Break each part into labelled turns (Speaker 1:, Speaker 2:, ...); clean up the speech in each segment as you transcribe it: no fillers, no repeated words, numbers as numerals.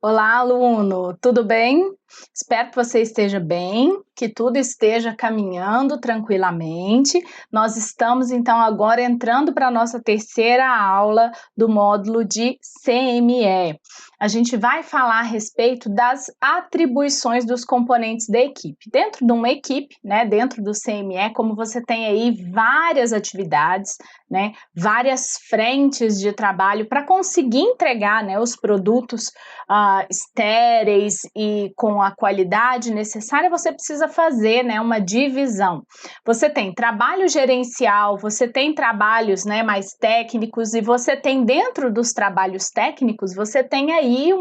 Speaker 1: Olá, aluno, tudo bem? Espero que você esteja bem, que tudo esteja caminhando tranquilamente. Nós estamos então agora entrando para a nossa terceira aula do módulo de CME. A gente vai falar a respeito das atribuições dos componentes da equipe. Dentro de uma equipe, né, dentro do CME, como você tem aí várias atividades, né, várias frentes de trabalho para conseguir entregar, né, os produtos estéreis e com a qualidade necessária, você precisa fazer, né, uma divisão. Você tem trabalho gerencial, você tem trabalhos, né, mais técnicos, e você tem dentro dos trabalhos técnicos, você tem aí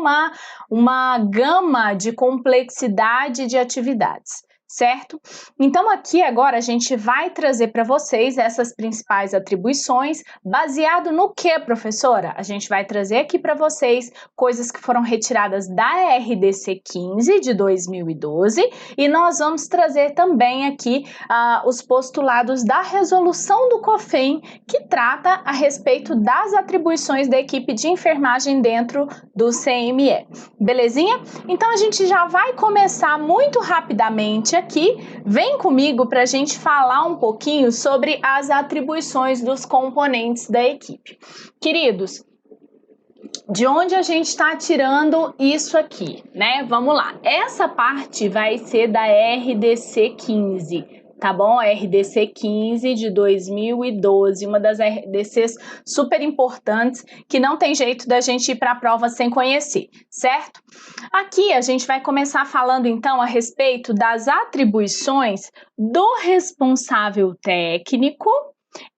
Speaker 1: uma gama de complexidade de atividades. Certo? Então, aqui agora a gente vai trazer para vocês essas principais atribuições, baseado no que, professora? A gente vai trazer aqui para vocês coisas que foram retiradas da RDC 15 de 2012 e nós vamos trazer também aqui os postulados da resolução do COFEM, que trata a respeito das atribuições da equipe de enfermagem dentro do CME. Belezinha? Então a gente já vai começar muito rapidamente aqui. Vem comigo para a gente falar um pouquinho sobre as atribuições dos componentes da equipe. Queridos, de onde a gente está tirando isso aqui, né? Vamos lá. Essa parte vai ser da RDC 15, tá bom? RDC 15 de 2012, uma das RDCs super importantes que não tem jeito da gente ir para a prova sem conhecer, certo? Aqui a gente vai começar falando então a respeito das atribuições do responsável técnico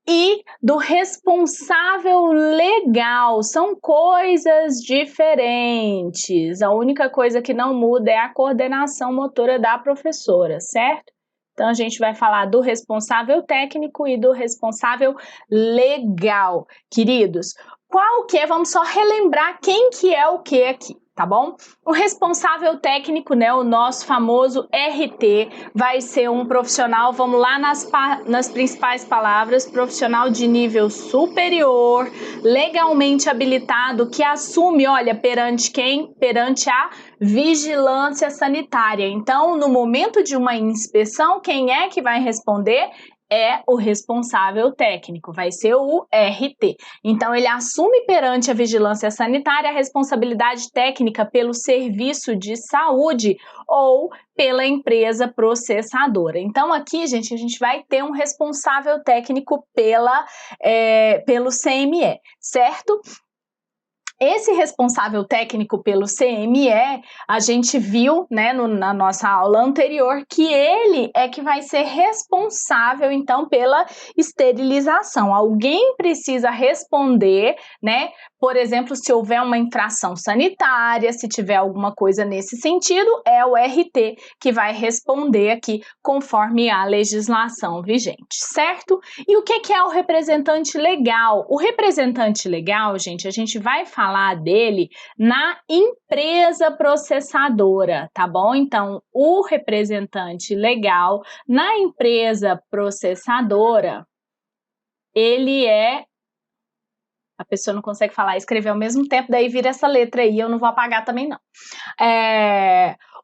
Speaker 1: e do responsável legal. São coisas diferentes. A única coisa que não muda é a coordenação motora da professora, certo? Então, a gente vai falar do responsável técnico e do responsável legal. Queridos, qual que é? Vamos só relembrar quem que é o que aqui, tá bom? O responsável técnico, né, o nosso famoso RT, vai ser um profissional, vamos lá nas principais palavras, profissional de nível superior, legalmente habilitado, que assume, olha, perante quem? Perante a vigilância sanitária. Então, no momento de uma inspeção, quem é que vai responder? É o responsável técnico, vai ser o RT. Então, ele assume perante a vigilância sanitária a responsabilidade técnica pelo serviço de saúde ou pela empresa processadora. Então, aqui, gente, a gente vai ter um responsável técnico pelo CME, certo? Esse responsável técnico pelo CME, a gente viu, né, na nossa aula anterior, que ele é que vai ser responsável, então, pela esterilização. Alguém precisa responder, né, por exemplo, se houver uma infração sanitária, se tiver alguma coisa nesse sentido, é o RT que vai responder aqui conforme a legislação vigente, certo? E o que é o representante legal? O representante legal, gente, a gente vai falar dele na empresa processadora, tá bom? Então, o representante legal na empresa processadora, ele é... A pessoa não consegue falar e escrever ao mesmo tempo, daí vira essa letra aí, eu não vou apagar também não.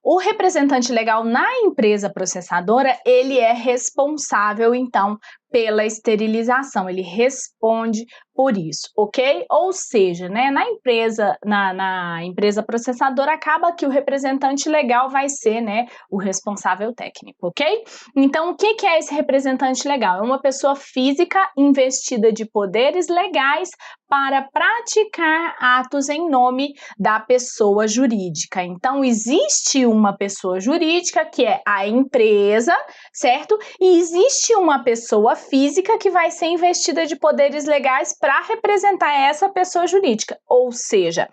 Speaker 1: O representante legal na empresa processadora, ele é responsável, então, pela esterilização, ele responde por isso, ok? Ou seja, né, na empresa processadora, acaba que o representante legal vai ser, né, o responsável técnico, ok? Então, o que é esse representante legal? É uma pessoa física investida de poderes legais para praticar atos em nome da pessoa jurídica. Então, existe uma pessoa jurídica, que é a empresa, certo? E existe uma pessoa física que vai ser investida de poderes legais para representar essa pessoa jurídica. Ou seja,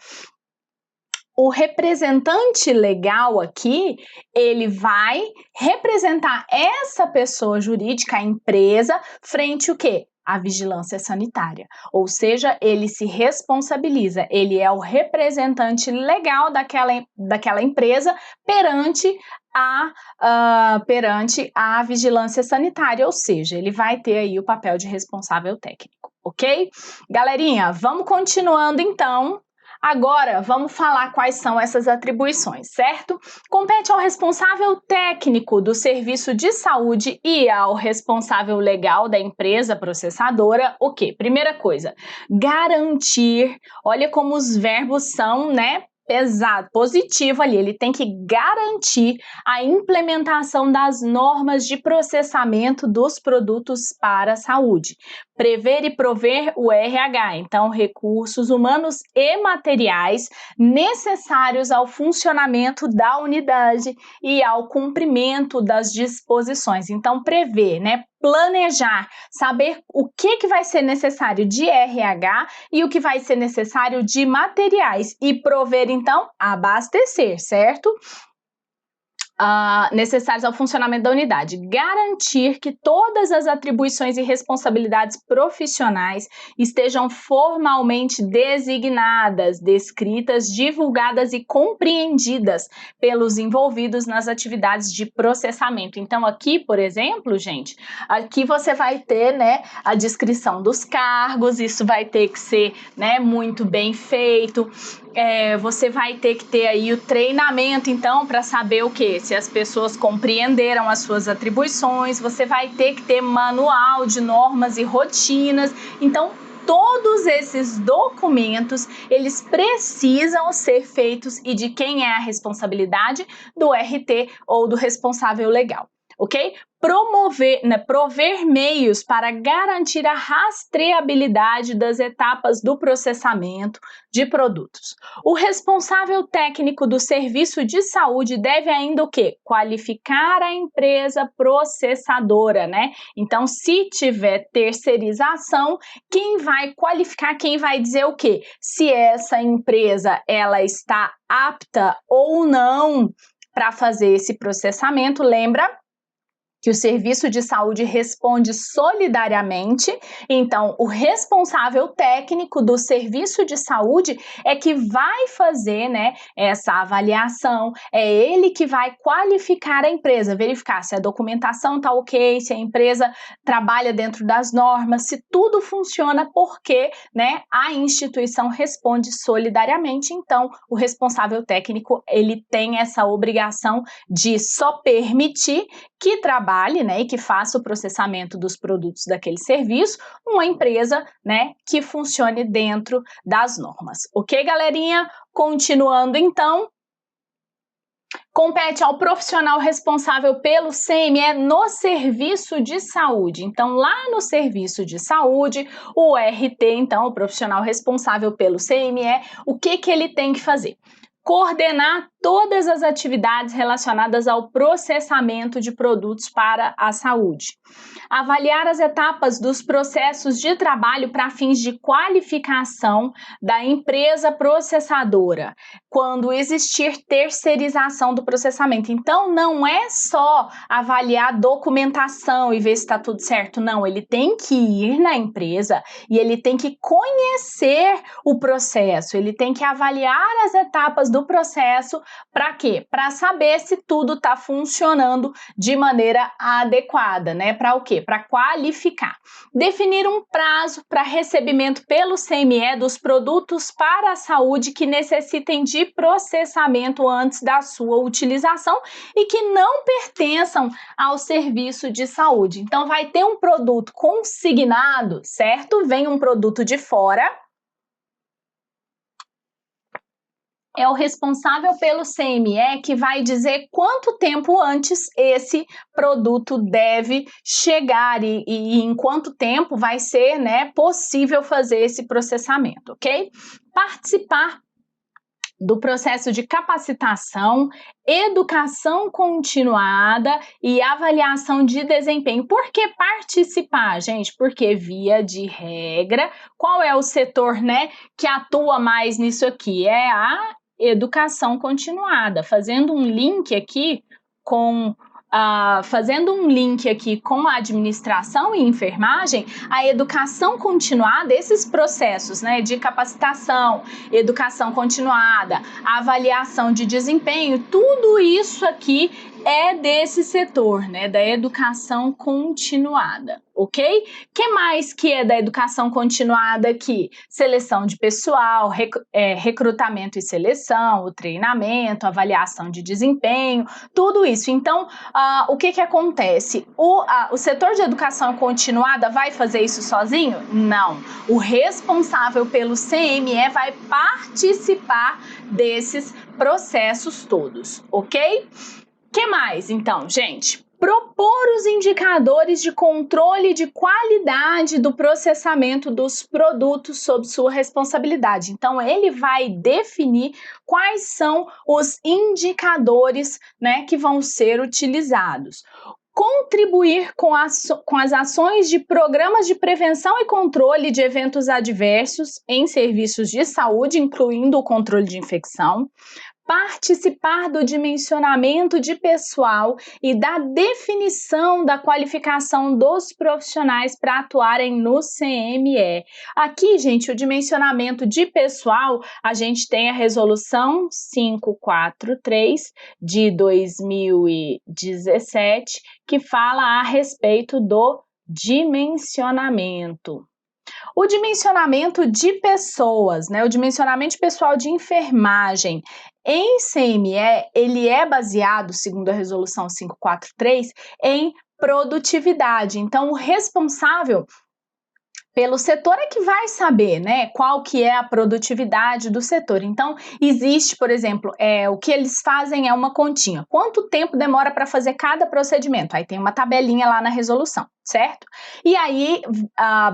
Speaker 1: o representante legal aqui, ele vai representar essa pessoa jurídica, a empresa, frente o quê? A vigilância sanitária, ou seja, ele se responsabiliza, ele é o representante legal daquela empresa perante a vigilância sanitária, ou seja, ele vai ter aí o papel de responsável técnico, ok? Galerinha, vamos continuando então Agora, vamos falar quais são essas atribuições, certo? Compete ao responsável técnico do serviço de saúde e ao responsável legal da empresa processadora o quê? Primeira coisa, garantir, olha como os verbos são, né? Pesado, positivo ali, ele tem que garantir a implementação das normas de processamento dos produtos para a saúde. Prever e prover o RH, então recursos humanos e materiais necessários ao funcionamento da unidade e ao cumprimento das disposições. Então, prever, né? Planejar, saber o que vai ser necessário de RH e o que vai ser necessário de materiais e prover, então, abastecer, certo? Necessários ao funcionamento da unidade. Garantir que todas as atribuições e responsabilidades profissionais estejam formalmente designadas, descritas, divulgadas e compreendidas pelos envolvidos nas atividades de processamento. Então, aqui, por exemplo, gente, aqui você vai ter, né, a descrição dos cargos, isso vai ter que ser, né, muito bem feito. Você vai ter que ter aí o treinamento, então, para saber o que? Se as pessoas compreenderam as suas atribuições, você vai ter que ter manual de normas e rotinas. Então, todos esses documentos, eles precisam ser feitos e de quem é a responsabilidade? Do RT ou do responsável legal, ok? Prover meios para garantir a rastreabilidade das etapas do processamento de produtos. O responsável técnico do serviço de saúde deve ainda o quê? Qualificar a empresa processadora, né? Então, se tiver terceirização, quem vai qualificar, quem vai dizer o quê? Se essa empresa, ela está apta ou não para fazer esse processamento, lembra? Que o serviço de saúde responde solidariamente, então o responsável técnico do serviço de saúde é que vai fazer, né, essa avaliação, é ele que vai qualificar a empresa, verificar se a documentação está ok, se a empresa trabalha dentro das normas, se tudo funciona, porque, né, a instituição responde solidariamente, então o responsável técnico, ele tem essa obrigação de só permitir que trabalhe, né, e que faça o processamento dos produtos daquele serviço, uma empresa, né, que funcione dentro das normas. Ok, galerinha? Continuando então, compete ao profissional responsável pelo CME no serviço de saúde. Então, lá no serviço de saúde, o RT, então, o profissional responsável pelo CME, o que ele tem que fazer? Coordenar todas as atividades relacionadas ao processamento de produtos para a saúde. Avaliar as etapas dos processos de trabalho para fins de qualificação da empresa processadora, quando existir terceirização do processamento. Então, não é só avaliar a documentação e ver se está tudo certo, não. Ele tem que ir na empresa e ele tem que conhecer o processo, ele tem que avaliar as etapas do processo. Para quê? Para saber se tudo está funcionando de maneira adequada, né? Para o quê? Para qualificar. Definir um prazo para recebimento pelo CME dos produtos para a saúde que necessitem de processamento antes da sua utilização e que não pertençam ao serviço de saúde. Então, vai ter um produto consignado, certo? Vem um produto de fora. É o responsável pelo CME que vai dizer quanto tempo antes esse produto deve chegar e em quanto tempo vai ser, né, possível fazer esse processamento, ok? Participar do processo de capacitação, educação continuada e avaliação de desempenho. Por que participar, gente? Porque, via de regra, qual é o setor, né, que atua mais nisso aqui? É a educação continuada. Fazendo um link aqui com a administração e enfermagem, a educação continuada, esses processos, né, de capacitação, educação continuada, avaliação de desempenho, tudo isso aqui é desse setor, né, da educação continuada, ok? Que mais que é da educação continuada aqui? Seleção de pessoal, recrutamento e seleção, o treinamento, avaliação de desempenho, tudo isso. Então, o que acontece? O setor de educação continuada vai fazer isso sozinho? Não. O responsável pelo CME vai participar desses processos todos, ok? Que mais, então, gente? Propor os indicadores de controle de qualidade do processamento dos produtos sob sua responsabilidade. Então, ele vai definir quais são os indicadores, né, que vão ser utilizados. Contribuir com as ações de programas de prevenção e controle de eventos adversos em serviços de saúde, incluindo o controle de infecção. Participar do dimensionamento de pessoal e da definição da qualificação dos profissionais para atuarem no CME. Aqui, gente, o dimensionamento de pessoal, a gente tem a resolução 543 de 2017, que fala a respeito do dimensionamento. O dimensionamento de pessoas, né? O dimensionamento de pessoal de enfermagem em CME, ele é baseado, segundo a resolução 543, em produtividade. Então, o responsável pelo setor é que vai saber, né, qual que é a produtividade do setor. Então, existe, por exemplo, o que eles fazem é uma continha. Quanto tempo demora para fazer cada procedimento? Aí tem uma tabelinha lá na resolução, certo? E aí,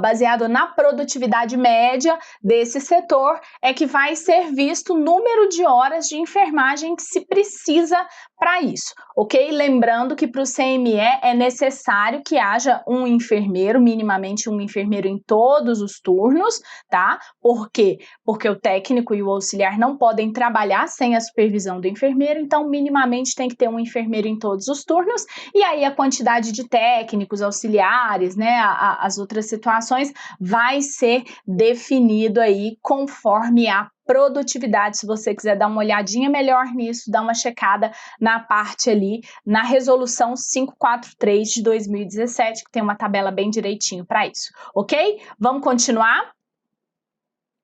Speaker 1: baseado na produtividade média desse setor, é que vai ser visto o número de horas de enfermagem que se precisa para isso, ok? Lembrando que para o CME é necessário que haja um enfermeiro, minimamente um enfermeiro em todos os turnos, tá? Por quê? Porque o técnico e o auxiliar não podem trabalhar sem a supervisão do enfermeiro, então minimamente tem que ter um enfermeiro em todos os turnos, e aí a quantidade de técnicos, auxiliares, né, as outras situações vai ser definido aí conforme a produtividade. Se você quiser dar uma olhadinha melhor nisso, dá uma checada na parte ali, na resolução 543 de 2017, que tem uma tabela bem direitinho para isso, ok? Vamos continuar?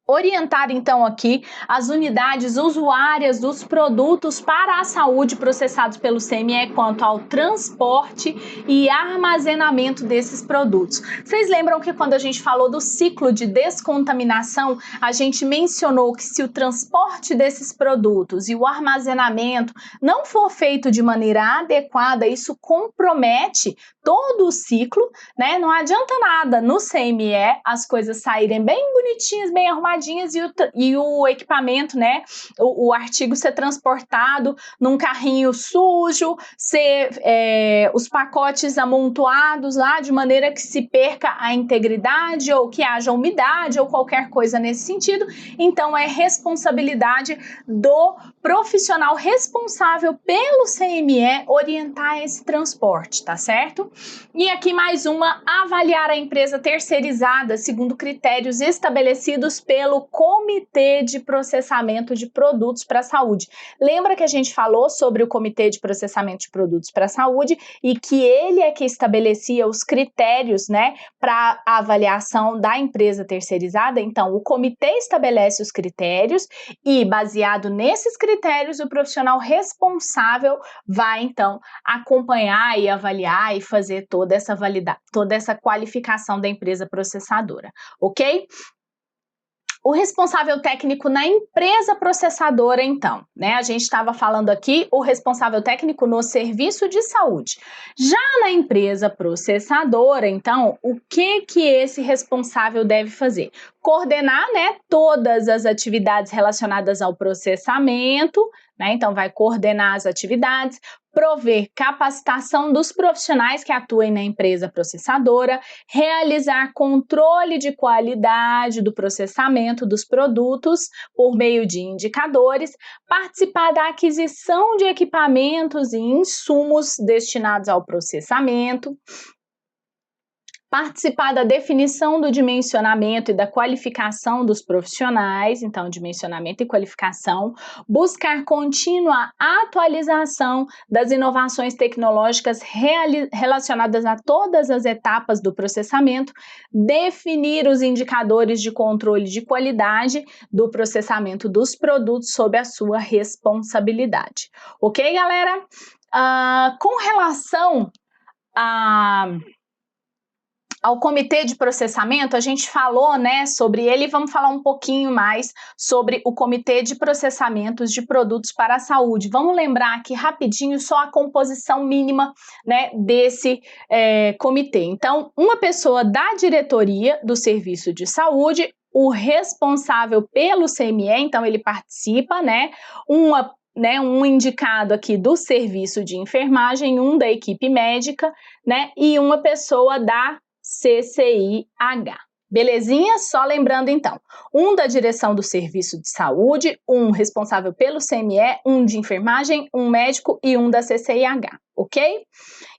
Speaker 1: Orientar, então, aqui as unidades usuárias dos produtos para a saúde processados pelo CME quanto ao transporte e armazenamento desses produtos. Vocês lembram que quando a gente falou do ciclo de descontaminação, a gente mencionou que se o transporte desses produtos e o armazenamento não for feito de maneira adequada, isso compromete todo o ciclo, né? Não adianta nada no CME as coisas saírem bem bonitinhas, bem arrumadinhas, e o equipamento, né, o artigo ser transportado num carrinho sujo, os pacotes amontoados lá de maneira que se perca a integridade ou que haja umidade ou qualquer coisa nesse sentido. Então, é responsabilidade do profissional responsável pelo CME orientar esse transporte, tá certo? E aqui mais uma, avaliar a empresa terceirizada segundo critérios estabelecidos pelo Comitê de Processamento de Produtos para a Saúde. Lembra que a gente falou sobre o Comitê de Processamento de Produtos para a Saúde e que ele é que estabelecia os critérios, né, para a avaliação da empresa terceirizada? Então, o comitê estabelece os critérios e, baseado nesses critérios, o profissional responsável vai, então, acompanhar e avaliar e fazer toda essa qualificação da empresa processadora, ok? O responsável técnico na empresa processadora, então, né? A gente estava falando aqui o responsável técnico no serviço de saúde. Já na empresa processadora, então, o que esse responsável deve fazer? Coordenar, né, todas as atividades relacionadas ao processamento, né? Então, vai coordenar as atividades, prover capacitação dos profissionais que atuem na empresa processadora, realizar controle de qualidade do processamento dos produtos por meio de indicadores, participar da aquisição de equipamentos e insumos destinados ao processamento, Participar da definição do dimensionamento e da qualificação dos profissionais, então dimensionamento e qualificação, buscar contínua atualização das inovações tecnológicas relacionadas a todas as etapas do processamento, definir os indicadores de controle de qualidade do processamento dos produtos sob a sua responsabilidade. Ok, galera? Com relação ao comitê de processamento, a gente falou, né, sobre ele e vamos falar um pouquinho mais sobre o comitê de processamentos de produtos para a saúde. Vamos lembrar aqui rapidinho só a composição mínima, né, desse comitê. Então, uma pessoa da diretoria do serviço de saúde, o responsável pelo CME, então ele participa, né, um indicado aqui do serviço de enfermagem, um da equipe médica, né, e uma pessoa da CCIH. Belezinha? Só lembrando então, um da direção do serviço de saúde, um responsável pelo CME, um de enfermagem, um médico e um da CCIH, ok?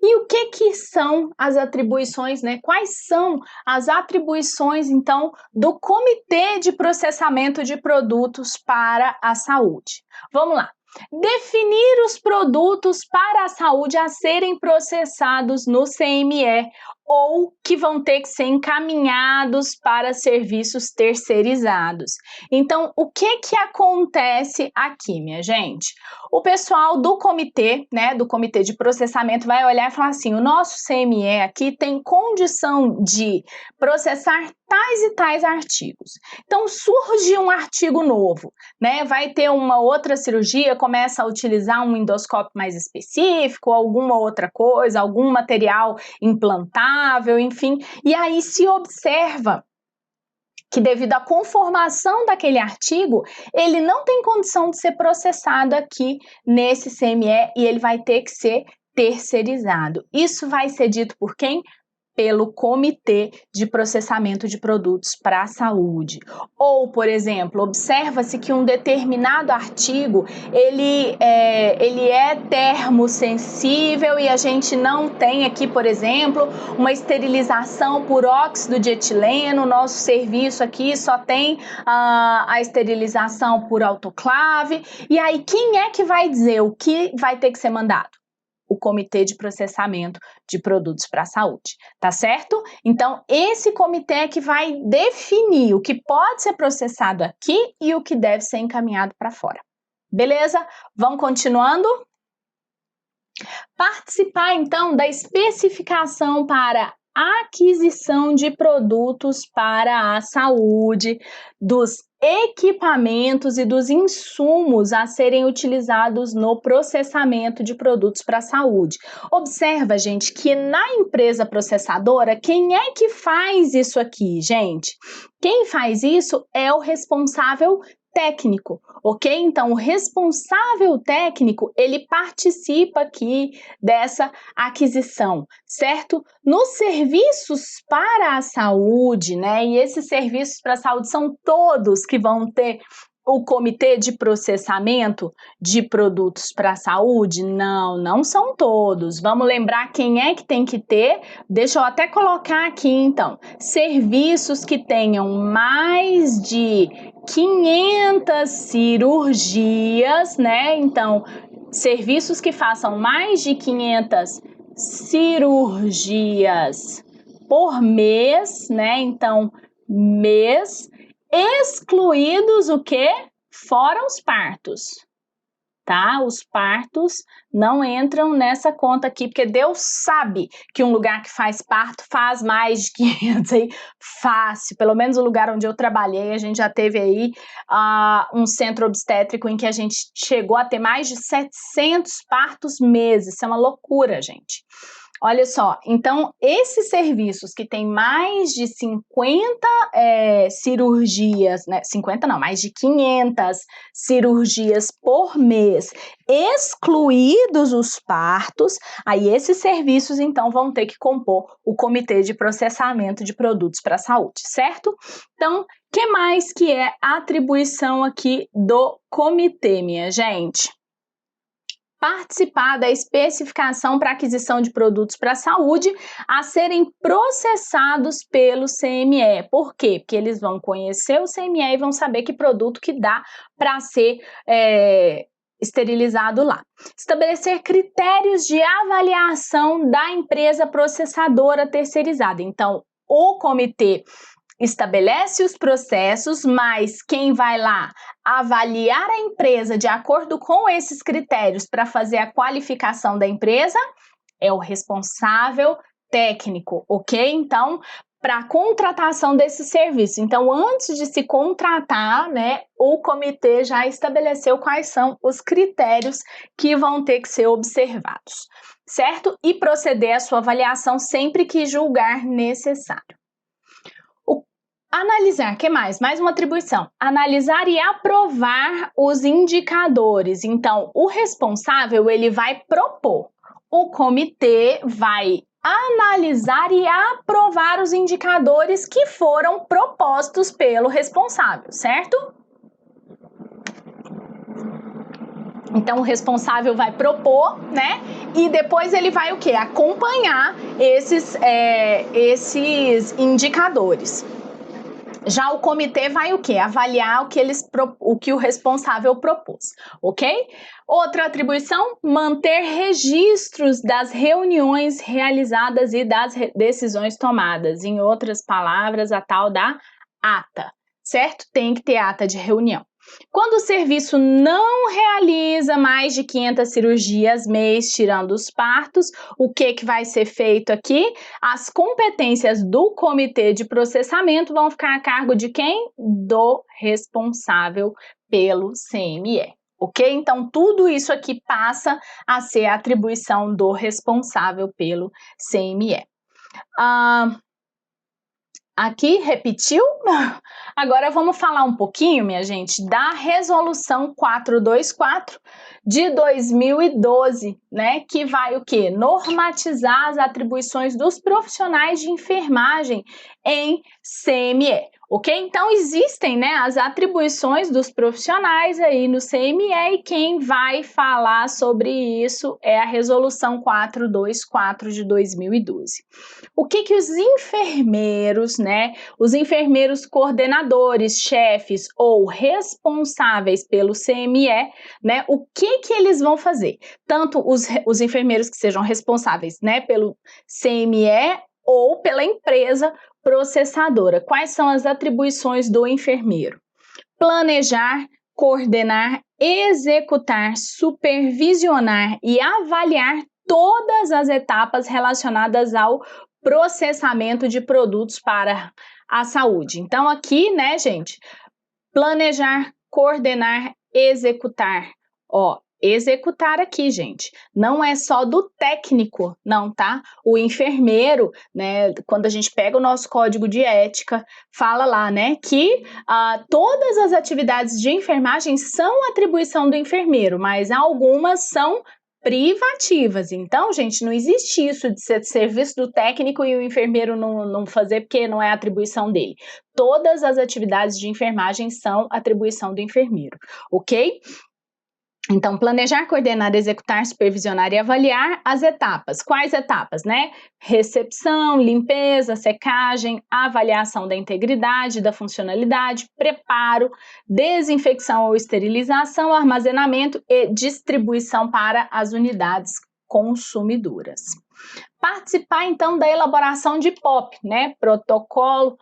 Speaker 1: E o que são as atribuições, né? Quais são as atribuições, então, do Comitê de Processamento de Produtos para a Saúde? Vamos lá. Definir os produtos para a saúde a serem processados no CME ou que vão ter que ser encaminhados para serviços terceirizados. Então, o que acontece aqui, minha gente? O pessoal do comitê, né, do comitê de processamento vai olhar e falar assim, o nosso CME aqui tem condição de processar tais e tais artigos. Então, surge um artigo novo, né, vai ter uma outra cirurgia, começa a utilizar um endoscópio mais específico, alguma outra coisa, algum material implantável, enfim, e aí se observa que devido à conformação daquele artigo, ele não tem condição de ser processado aqui nesse CME e ele vai ter que ser terceirizado. Isso vai ser dito por quem? Pelo Comitê de Processamento de Produtos para a Saúde. Ou, por exemplo, observa-se que um determinado artigo ele é termosensível e a gente não tem aqui, por exemplo, uma esterilização por óxido de etileno. O nosso serviço aqui só tem a esterilização por autoclave. E aí, quem é que vai dizer o que vai ter que ser mandado? O Comitê de Processamento de Produtos para a Saúde, tá certo? Então, esse comitê é que vai definir o que pode ser processado aqui e o que deve ser encaminhado para fora. Beleza? Vamos continuando? Participar, então, da especificação para aquisição de produtos para a saúde, dos equipamentos e dos insumos a serem utilizados no processamento de produtos para a saúde. Observa, gente, que na empresa processadora, quem é que faz isso aqui, gente? Quem faz isso é o responsável técnico, ok? Então, o responsável técnico, ele participa aqui dessa aquisição, certo? Nos serviços para a saúde, né? E esses serviços para a saúde são todos que vão ter o comitê de processamento de produtos para a saúde? Não, não são todos. Vamos lembrar quem é que tem que ter? Deixa eu até colocar aqui, então. Serviços que tenham mais de 500 cirurgias, né? Então, serviços que façam mais de 500 cirurgias por mês, né? Então, mês, excluídos o quê? Fora os partos, tá? Os partos não entram nessa conta aqui, porque Deus sabe que um lugar que faz parto faz mais de 500 aí, fácil. Pelo menos o lugar onde eu trabalhei, a gente já teve aí um centro obstétrico em que a gente chegou a ter mais de 700 partos mês. Isso é uma loucura, gente. Olha só, então esses serviços que tem mais de 50 cirurgias, né? 50 não, mais de 500 cirurgias por mês, excluídos os partos, aí esses serviços então vão ter que compor o Comitê de Processamento de Produtos para a Saúde, certo? Então, que mais que é a atribuição aqui do comitê, minha gente? participar da especificação para aquisição de produtos para a saúde a serem processados pelo CME. Por quê? Porque eles vão conhecer o CME e vão saber que produto que dá para ser esterilizado lá. Estabelecer critérios de avaliação da empresa processadora terceirizada. Então, o comitê estabelece os processos, mas quem vai lá avaliar a empresa de acordo com esses critérios para fazer a qualificação da empresa é o responsável técnico, ok? Então, para a contratação desse serviço. Então, antes de se contratar, né, o comitê já estabeleceu quais são os critérios que vão ter que ser observados, certo? E proceder à sua avaliação sempre que julgar necessário. Analisar, que mais? Mais uma atribuição. Analisar e aprovar os indicadores. Então, o responsável, ele vai propor. O comitê vai analisar e aprovar os indicadores que foram propostos pelo responsável, certo? Então, o responsável vai propor, né? E depois ele vai o quê? Acompanhar esses indicadores. Já o comitê vai o quê? Avaliar o que o responsável propôs, ok? Outra atribuição, manter registros das reuniões realizadas e das decisões tomadas. Em outras palavras, a tal da ata, certo? Tem que ter ata de reunião. Quando o serviço não realiza mais de 500 cirurgias mês, tirando os partos, o que vai ser feito aqui? As competências do comitê de processamento vão ficar a cargo de quem? Do responsável pelo CME, ok? Então, tudo isso aqui passa a ser a atribuição do responsável pelo CME. Aqui, repetiu? Agora vamos falar um pouquinho, minha gente, da Resolução 424 de 2012, né? Que vai o quê? Normatizar as atribuições dos profissionais de enfermagem em CME, ok? Então, existem, né, as atribuições dos profissionais aí no CME e quem vai falar sobre isso é a Resolução 424 de 2012. O que os enfermeiros, né, os enfermeiros coordenadores, chefes ou responsáveis pelo CME, né, o que eles vão fazer? Tanto os enfermeiros que sejam responsáveis, né, pelo CME ou pela empresa processadora. Quais são as atribuições do enfermeiro? Planejar, coordenar, executar, supervisionar e avaliar todas as etapas relacionadas ao processamento de produtos para a saúde. Então, aqui, né, gente, planejar, coordenar, executar. Ó, executar aqui, gente, não é só do técnico, não, tá? O enfermeiro, né, quando a gente pega o nosso código de ética, fala lá, né, que todas as atividades de enfermagem são atribuição do enfermeiro, mas algumas são privativas. Então, gente, não existe isso de ser serviço do técnico e o enfermeiro não fazer porque não é atribuição dele. Todas as atividades de enfermagem são atribuição do enfermeiro, ok? Então, planejar, coordenar, executar, supervisionar e avaliar as etapas. Quais etapas, né? Recepção, limpeza, secagem, avaliação da integridade, da funcionalidade, preparo, desinfecção ou esterilização, armazenamento e distribuição para as unidades consumidoras. Participar, então, da elaboração de POP, né? Protocolo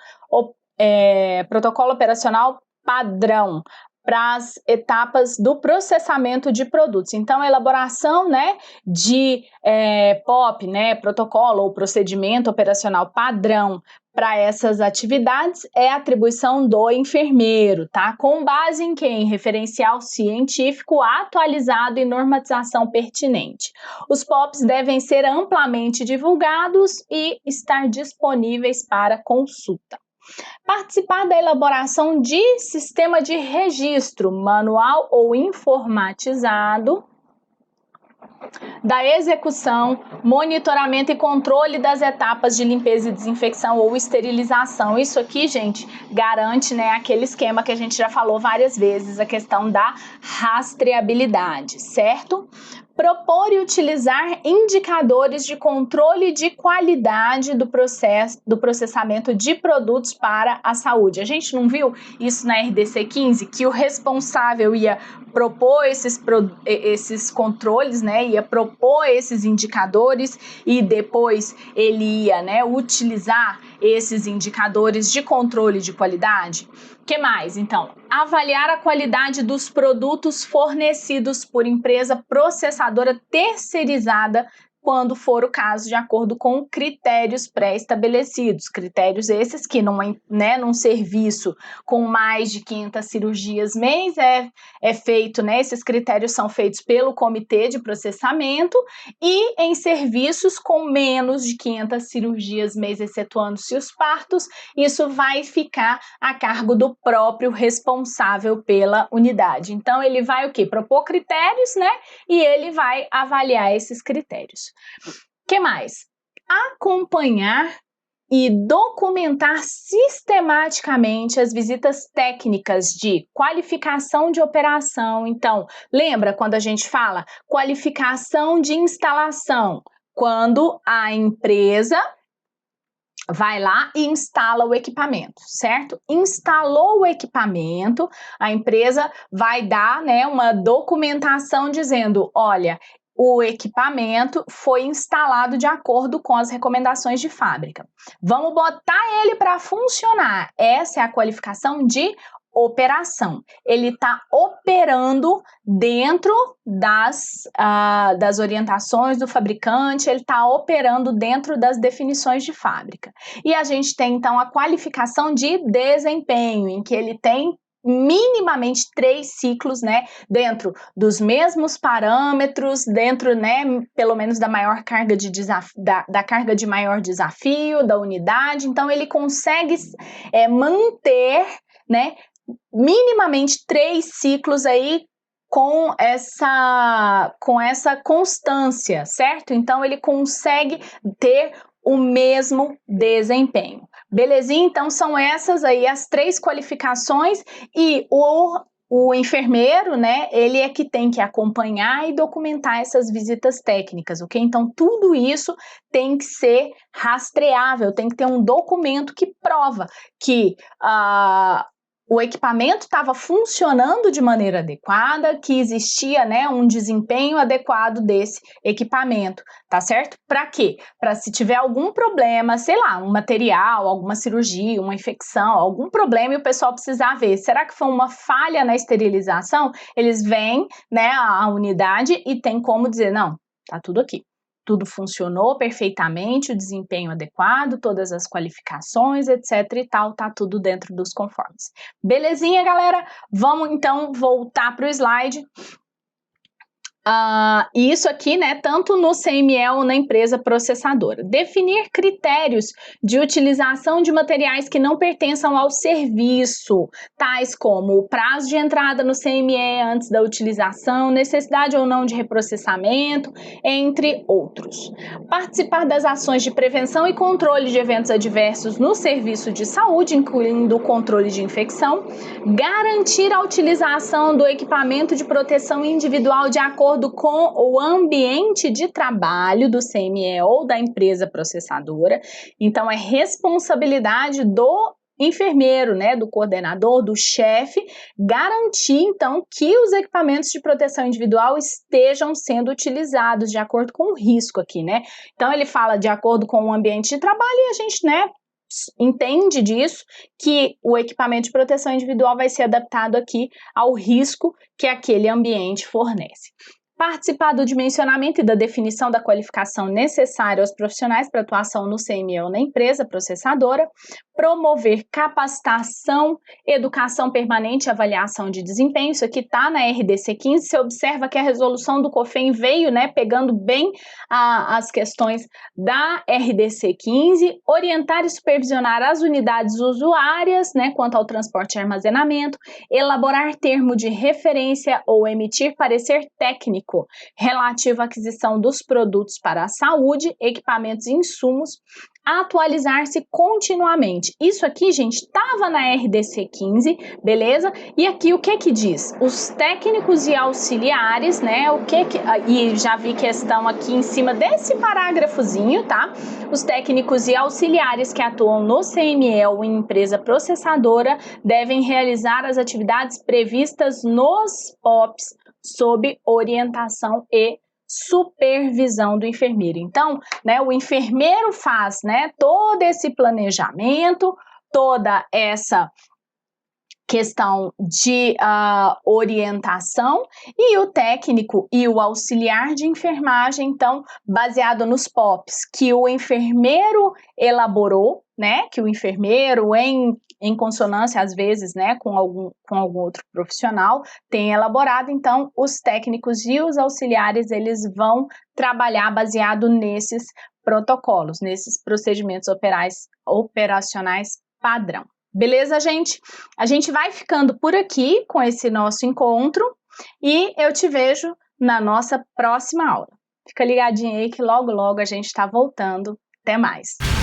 Speaker 1: operacional padrão, para as etapas do processamento de produtos. Então, a elaboração, né, de POP, né, protocolo ou procedimento operacional padrão para essas atividades é atribuição do enfermeiro, tá? Com base em quê? Em referencial científico atualizado e normatização pertinente. Os POPs devem ser amplamente divulgados e estar disponíveis para consulta. Participar da elaboração de sistema de registro manual ou informatizado, da execução, monitoramento e controle das etapas de limpeza e desinfecção ou esterilização. Isso aqui, gente, garante, né, aquele esquema que a gente já falou várias vezes, a questão da rastreabilidade, certo? Propor e utilizar indicadores de controle de qualidade do processamento de produtos para a saúde. A gente não viu isso na RDC 15, que o responsável ia propor esses controles, né? Ia propor esses indicadores e depois ele ia, né, utilizar esses indicadores de controle de qualidade. Que mais? Então, avaliar a qualidade dos produtos fornecidos por empresa processadora terceirizada, quando for o caso, de acordo com critérios pré-estabelecidos. Critérios esses que, num serviço com mais de 500 cirurgias mês, é feito, né? Esses critérios são feitos pelo comitê de processamento, e em serviços com menos de 500 cirurgias mês, excetuando-se os partos, isso vai ficar a cargo do próprio responsável pela unidade. Então, ele vai o quê? Propor critérios, né? E ele vai avaliar esses critérios. Que mais? Acompanhar e documentar sistematicamente as visitas técnicas de qualificação de operação. Então, lembra quando a gente fala qualificação de instalação? Quando a empresa vai lá e instala o equipamento, certo? Instalou o equipamento, a empresa vai dar, né, uma documentação dizendo, olha, o equipamento foi instalado de acordo com as recomendações de fábrica. Vamos botar ele para funcionar. Essa é a qualificação de operação. Ele está operando dentro das orientações do fabricante, ele está operando dentro das definições de fábrica. E a gente tem, então, a qualificação de desempenho, em que ele tem minimamente 3 ciclos, né, dentro dos mesmos parâmetros, dentro, né, pelo menos da maior carga de da carga de maior desafio, da unidade. Então, ele consegue manter, né, minimamente 3 ciclos aí com essa constância, certo? Então, ele consegue ter o mesmo desempenho. Belezinha? Então, são essas aí as 3 qualificações, e o enfermeiro, né, ele é que tem que acompanhar e documentar essas visitas técnicas, ok? Então, tudo isso tem que ser rastreável, tem que ter um documento que prova que o equipamento estava funcionando de maneira adequada, que existia, né, um desempenho adequado desse equipamento, tá certo? Para quê? Para se tiver algum problema, sei lá, um material, alguma cirurgia, uma infecção, algum problema e o pessoal precisar ver, será que foi uma falha na esterilização? Eles vêm, né, à unidade e tem como dizer, não, tá tudo aqui. Tudo funcionou perfeitamente, o desempenho adequado, todas as qualificações, etc e tal, tá tudo dentro dos conformes. Belezinha, galera? Vamos então voltar para o slide. E isso aqui, né, tanto no CME ou na empresa processadora. Definir critérios de utilização de materiais que não pertençam ao serviço, tais como o prazo de entrada no CME antes da utilização, necessidade ou não de reprocessamento, entre outros. Participar das ações de prevenção e controle de eventos adversos no serviço de saúde, incluindo o controle de infecção. Garantir a utilização do equipamento de proteção individual de acordo com o ambiente de trabalho do CME ou da empresa processadora. Então, é responsabilidade do enfermeiro, né, do coordenador, do chefe, garantir, então, que os equipamentos de proteção individual estejam sendo utilizados de acordo com o risco aqui, né? Então, ele fala de acordo com o ambiente de trabalho e a gente, né, entende disso, que o equipamento de proteção individual vai ser adaptado aqui ao risco que aquele ambiente fornece. Participar do dimensionamento e da definição da qualificação necessária aos profissionais para atuação no CME ou na empresa processadora. Promover capacitação, educação permanente e avaliação de desempenho. Isso aqui está na RDC 15. Você observa que a resolução do COFEM veio, né, pegando bem as questões da RDC 15. Orientar e supervisionar as unidades usuárias, né, quanto ao transporte e armazenamento. Elaborar termo de referência ou emitir parecer técnico técnico relativo à aquisição dos produtos para a saúde, equipamentos e insumos, atualizar-se continuamente. Isso aqui, gente, estava na RDC 15, beleza? E aqui o que diz? Os técnicos e auxiliares, né? E já vi questão aqui em cima desse parágrafozinho, tá? Os técnicos e auxiliares que atuam no CME ou em empresa processadora devem realizar as atividades previstas nos POPs sob orientação e supervisão do enfermeiro. Então, né, o enfermeiro faz, né, todo esse planejamento, toda essa questão de orientação, e o técnico e o auxiliar de enfermagem, então, baseado nos POPs que o enfermeiro elaborou, né, que o enfermeiro, em consonância, às vezes, né, com algum outro profissional, tem elaborado, então, os técnicos e os auxiliares, eles vão trabalhar baseado nesses protocolos, nesses procedimentos operacionais padrão. Beleza, gente? A gente vai ficando por aqui com esse nosso encontro e eu te vejo na nossa próxima aula. Fica ligadinho aí que logo, logo a gente está voltando. Até mais!